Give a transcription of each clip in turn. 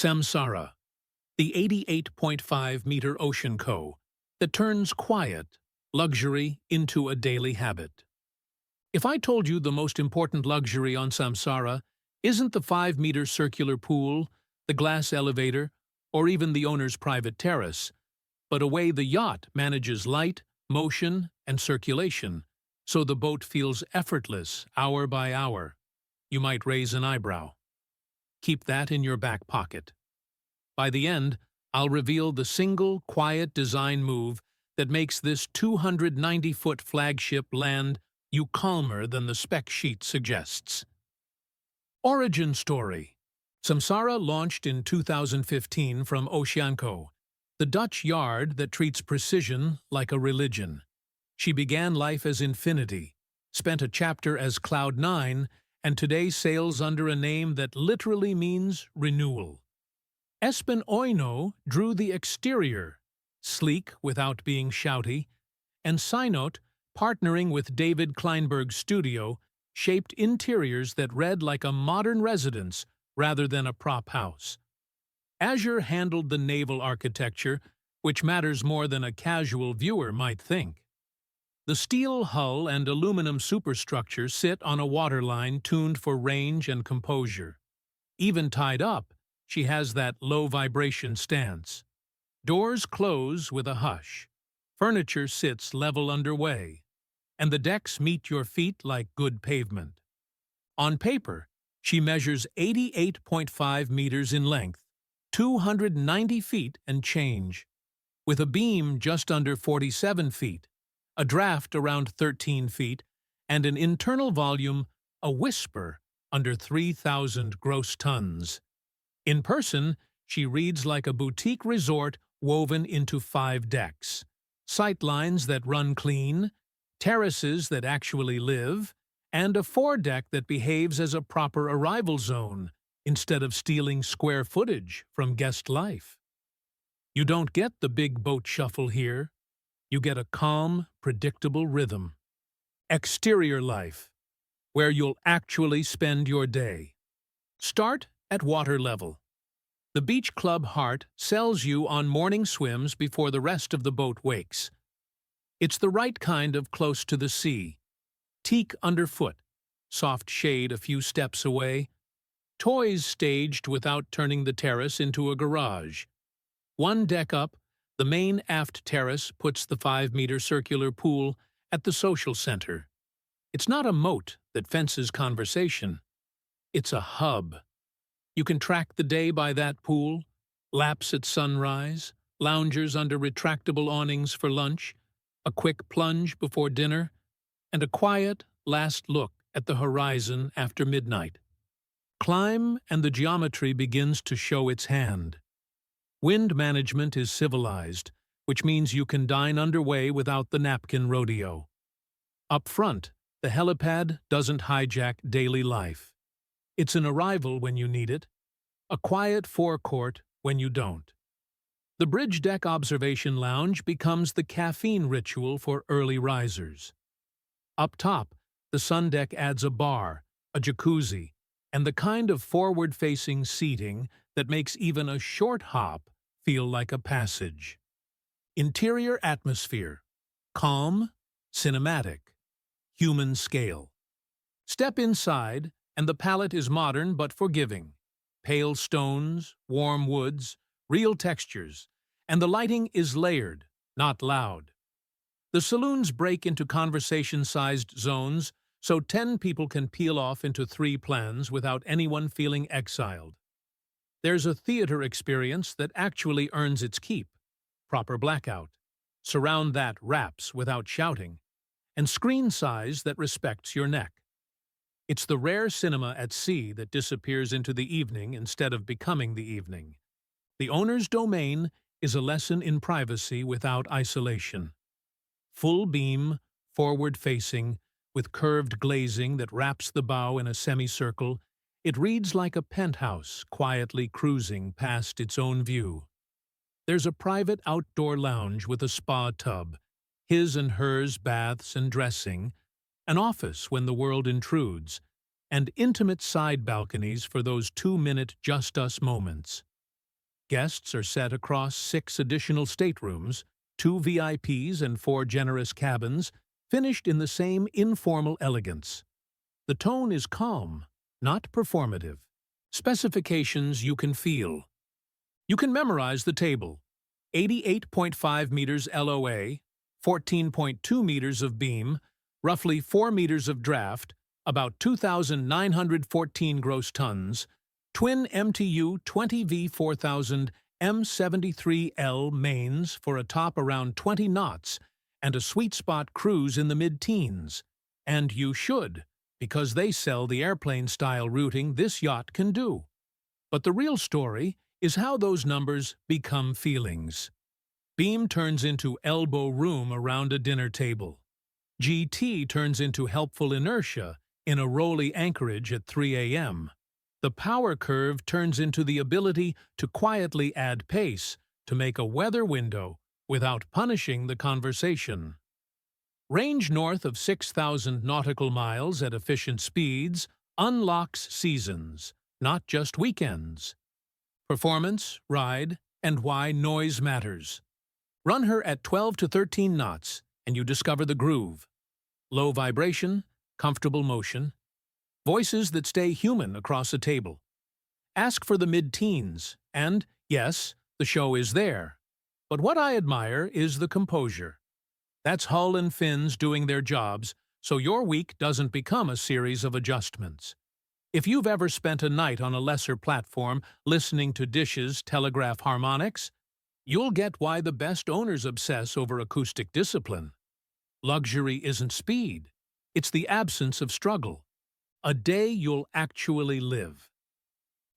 Samsara, the 88.5-meter Oceanco that turns quiet, luxury into a daily habit. If I told you the most important luxury on Samsara isn't the 5-meter circular pool, the glass elevator, or even the owner's private terrace, but a way the yacht manages light, motion, and circulation, so the boat feels effortless hour by hour, you might raise an eyebrow. Keep that in your back pocket. By the end, I'll reveal the single, quiet design move that makes this 290-foot flagship land you calmer than the spec sheet suggests. Origin story. Samsara launched in 2015 from Oceanco, the Dutch yard that treats precision like a religion. She began life as Infinity, spent a chapter as Cloud9, and today sails under a name that literally means renewal. Espen Oino drew the exterior, sleek without being shouty, and Synot, partnering with David Kleinberg's studio, shaped interiors that read like a modern residence rather than a prop house. Azure handled the naval architecture, which matters more than a casual viewer might think. The steel hull and aluminum superstructure sit on a waterline tuned for range and composure. Even tied up, she has that low-vibration stance. Doors close with a hush. Furniture sits level underway, and the decks meet your feet like good pavement. On paper, she measures 88.5 meters in length, 290 feet and change, with a beam just under 47 feet, a draft around 13 feet, and an internal volume, a whisper, under 3,000 gross tons. In person, she reads like a boutique resort woven into 5 decks, sightlines that run clean, terraces that actually live, and a foredeck that behaves as a proper arrival zone instead of stealing square footage from guest life. You don't get the big boat shuffle here. You get a calm, predictable rhythm. Exterior life, where you'll actually spend your day. Start at water level. The beach club Heart sells you on morning swims before the rest of the boat wakes. It's the right kind of close to the sea. Teak underfoot, soft shade a few steps away, toys staged without turning the terrace into a garage. One deck up, the main aft terrace puts the 5-meter circular pool at the social center. It's not a moat that fences conversation. It's a hub. You can track the day by that pool, laps at sunrise, loungers under retractable awnings for lunch, a quick plunge before dinner, and a quiet last look at the horizon after midnight. Climb and the geometry begins to show its hand. Wind management is civilized, which means you can dine underway without the napkin rodeo. Up front, the helipad doesn't hijack daily life. It's an arrival when you need it, a quiet forecourt when you don't. The bridge deck observation lounge becomes the caffeine ritual for early risers. Up top, the sun deck adds a bar, a jacuzzi, and the kind of forward-facing seating that makes even a short hop feel like a passage. Interior atmosphere: calm, cinematic, human scale. Step inside, and the palette is modern but forgiving. Pale stones, warm woods, real textures, and the lighting is layered, not loud. The saloons break into conversation-sized zones, so 10 people can peel off into 3 plans without anyone feeling exiled. There's a theater experience that actually earns its keep. Proper blackout. Surround that raps without shouting. And screen size that respects your neck. It's the rare cinema at sea that disappears into the evening instead of becoming the evening. The owner's domain is a lesson in privacy without isolation. Full beam, forward-facing, with curved glazing that wraps the bow in a semicircle, it reads like a penthouse quietly cruising past its own view. There's a private outdoor lounge with a spa tub, his and hers baths and dressing, an office when the world intrudes, and intimate side balconies for those 2-minute just-us moments. Guests are set across 6 additional staterooms, 2 VIPs and 4 generous cabins, finished in the same informal elegance. The tone is calm, not performative. Specifications you can feel. You can memorize the table. 88.5 meters LOA, 14.2 meters of beam, roughly 4 meters of draft, about 2,914 gross tons, twin MTU 20V4000 M73L mains for a top around 20 knots and a sweet spot cruise in the mid-teens. And you should, because they sell the airplane-style routing this yacht can do. But the real story is how those numbers become feelings. Beam turns into elbow room around a dinner table. GT turns into helpful inertia in a rolly anchorage at 3 a.m. The power curve turns into the ability to quietly add pace to make a weather window without punishing the conversation. Range north of 6,000 nautical miles at efficient speeds unlocks seasons, not just weekends. Performance, ride, and why noise matters. Run her at 12 to 13 knots and you discover the groove. Low vibration, comfortable motion. Voices that stay human across a table. Ask for the mid-teens, and, yes, the show is there. But what I admire is the composure. That's hull and fins doing their jobs, so your week doesn't become a series of adjustments. If you've ever spent a night on a lesser platform listening to dishes telegraph harmonics, you'll get why the best owners obsess over acoustic discipline. Luxury isn't speed. It's the absence of struggle. A day you'll actually live.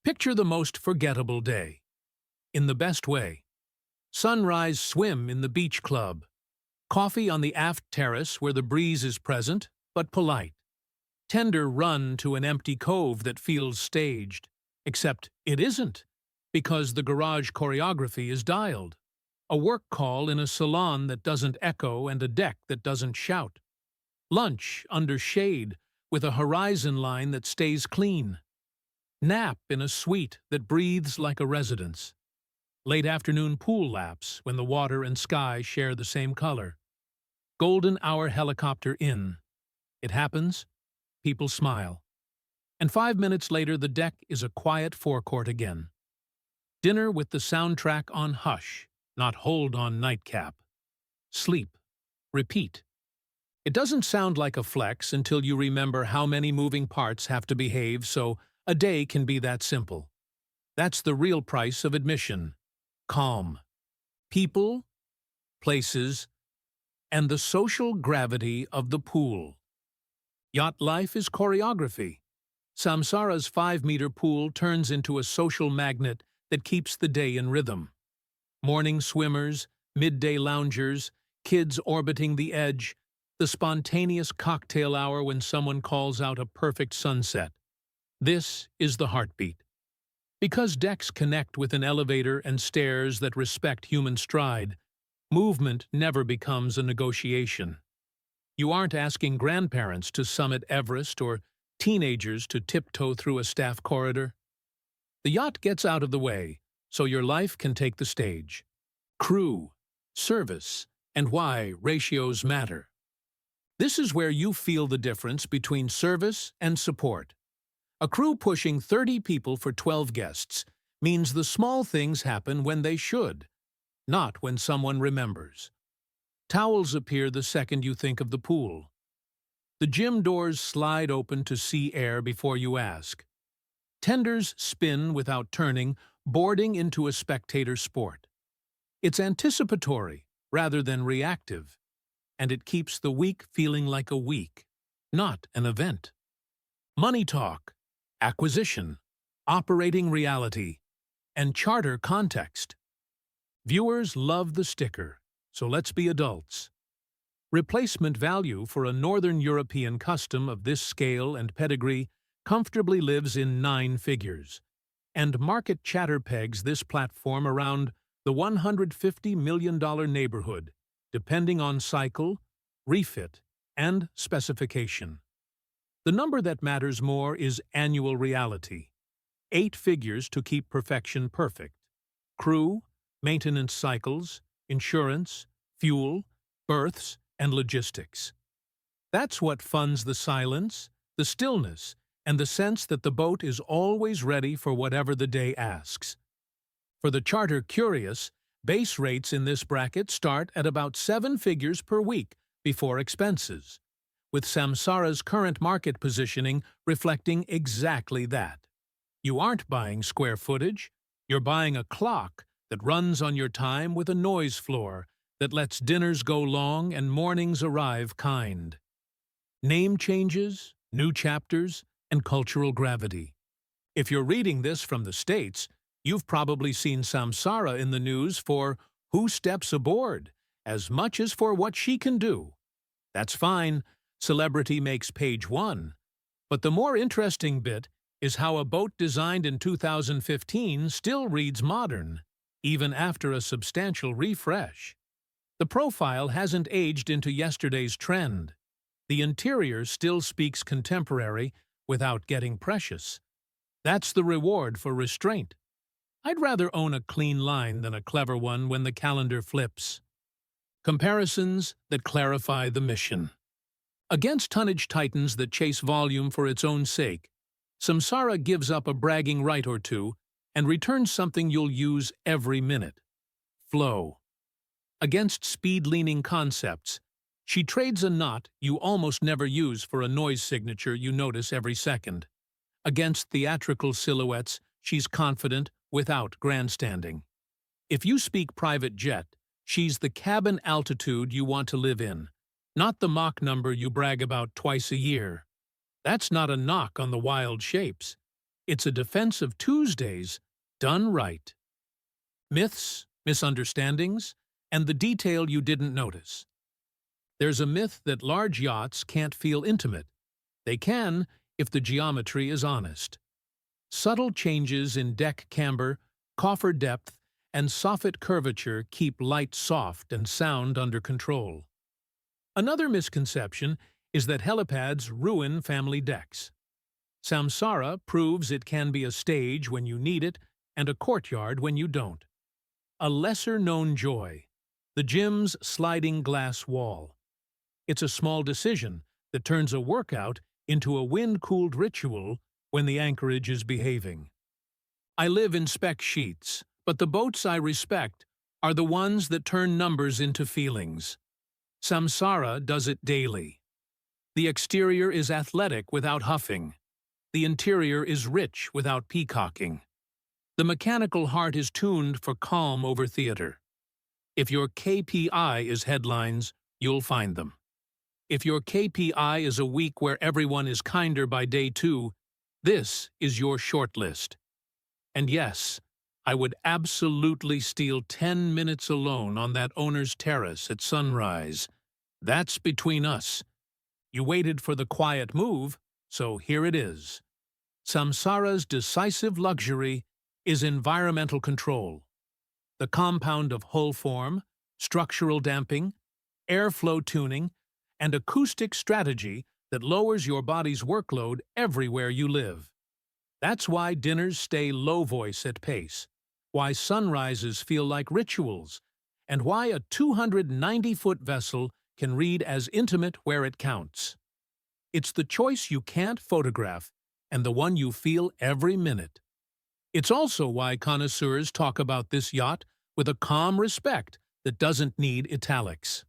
Picture the most forgettable day. In the best way. Sunrise swim in the beach club. Coffee on the aft terrace where the breeze is present, but polite. Tender run to an empty cove that feels staged. Except it isn't, because the garage choreography is dialed. A work call in a salon that doesn't echo and a deck that doesn't shout. Lunch under shade with a horizon line that stays clean. Nap in a suite that breathes like a residence. Late afternoon pool laps when the water and sky share the same color. Golden hour helicopter in. It happens, people smile. And 5 minutes later the deck is a quiet forecourt again. Dinner with the soundtrack on hush, not hold on nightcap. Sleep. Repeat. It doesn't sound like a flex until you remember how many moving parts have to behave so a day can be that simple. That's the real price of admission. Calm. People, places, and the social gravity of the pool. Yacht life is choreography. Samsara's 5-meter pool turns into a social magnet that keeps the day in rhythm. Morning swimmers, midday loungers, kids orbiting the edge, the spontaneous cocktail hour when someone calls out a perfect sunset. This is the heartbeat. Because decks connect with an elevator and stairs that respect human stride, movement never becomes a negotiation. You aren't asking grandparents to summit Everest or teenagers to tiptoe through a staff corridor. The yacht gets out of the way, so your life can take the stage. Crew, service, and why ratios matter. This is where you feel the difference between service and support. A crew pushing 30 people for 12 guests means the small things happen when they should, not when someone remembers. Towels appear the second you think of the pool. The gym doors slide open to sea air before you ask. Tenders spin without turning, boarding into a spectator sport. It's anticipatory rather than reactive, and it keeps the week feeling like a week, not an event. Money talk, acquisition, operating reality, and charter context. Viewers love the sticker, so let's be adults. Replacement value for a Northern European custom of this scale and pedigree comfortably lives in 9 figures, and market chatter pegs this platform around the $150 million neighborhood, depending on cycle, refit, and specification. The number that matters more is annual reality. 8 figures to keep perfection perfect. crew, maintenance cycles, insurance, fuel, berths, and logistics. That's what funds the silence, the stillness, and the sense that the boat is always ready for whatever the day asks. For the charter curious, base rates in this bracket start at about 7 figures per week before expenses, with Samsara's current market positioning reflecting exactly that. You aren't buying square footage, you're buying a clock that runs on your time with a noise floor that lets dinners go long and mornings arrive kind. Name changes, new chapters, and cultural gravity. If you're reading this from the States, you've probably seen Samsara in the news for who steps aboard, as much as for what she can do. That's fine, celebrity makes page one. But the more interesting bit is how a boat designed in 2015 still reads modern, even after a substantial refresh. The profile hasn't aged into yesterday's trend. The interior still speaks contemporary without getting precious. That's the reward for restraint. I'd rather own a clean line than a clever one when the calendar flips. Comparisons that clarify the mission. Against tonnage titans that chase volume for its own sake, Samsara gives up a bragging right or two and returns something you'll use every minute: flow. Against speed-leaning concepts, she trades a knot you almost never use for a noise signature you notice every second. Against theatrical silhouettes, she's confident without grandstanding. If you speak private jet, she's the cabin altitude you want to live in, not the Mach number you brag about twice a year. That's not a knock on the wild shapes. It's a defense of Tuesdays done right. Myths, misunderstandings, and the detail you didn't notice. There's a myth that large yachts can't feel intimate. They can, if the geometry is honest. Subtle changes in deck camber, coffer depth, and soffit curvature keep light soft and sound under control. Another misconception is that helipads ruin family decks. Samsara proves it can be a stage when you need it and a courtyard when you don't. A lesser-known joy: the gym's sliding glass wall. It's a small decision that turns a workout into a wind-cooled ritual when the anchorage is behaving. I live in spec sheets, but the boats I respect are the ones that turn numbers into feelings. Samsara does it daily. The exterior is athletic without huffing. The interior is rich without peacocking. The mechanical heart is tuned for calm over theater. If your KPI is headlines, you'll find them. If your KPI is a week where everyone is kinder by day 2, this is your shortlist. And yes, I would absolutely steal 10 minutes alone on that owner's terrace at sunrise. That's between us. You waited for the quiet move, so here it is. Samsara's decisive luxury is environmental control. The compound of hull form, structural damping, airflow tuning, and acoustic strategy that lowers your body's workload everywhere you live. That's why dinners stay low voice at pace, why sunrises feel like rituals, and why a 290-foot vessel can read as intimate where it counts. It's the choice you can't photograph and the one you feel every minute. It's also why connoisseurs talk about this yacht with a calm respect that doesn't need italics.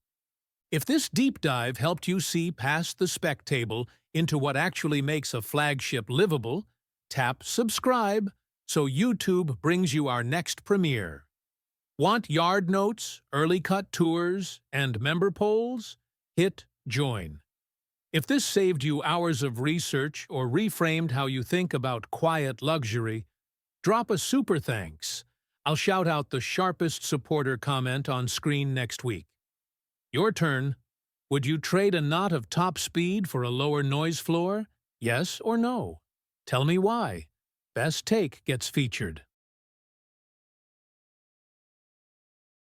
If this deep dive helped you see past the spec table into what actually makes a flagship livable, tap subscribe so YouTube brings you our next premiere. Want yard notes, early cut tours, and member polls? Hit join. If this saved you hours of research or reframed how you think about quiet luxury, drop a super thanks. I'll shout out the sharpest supporter comment on screen next week. Your turn. Would you trade a knot of top speed for a lower noise floor? Yes or no? Tell me why. Best take gets featured.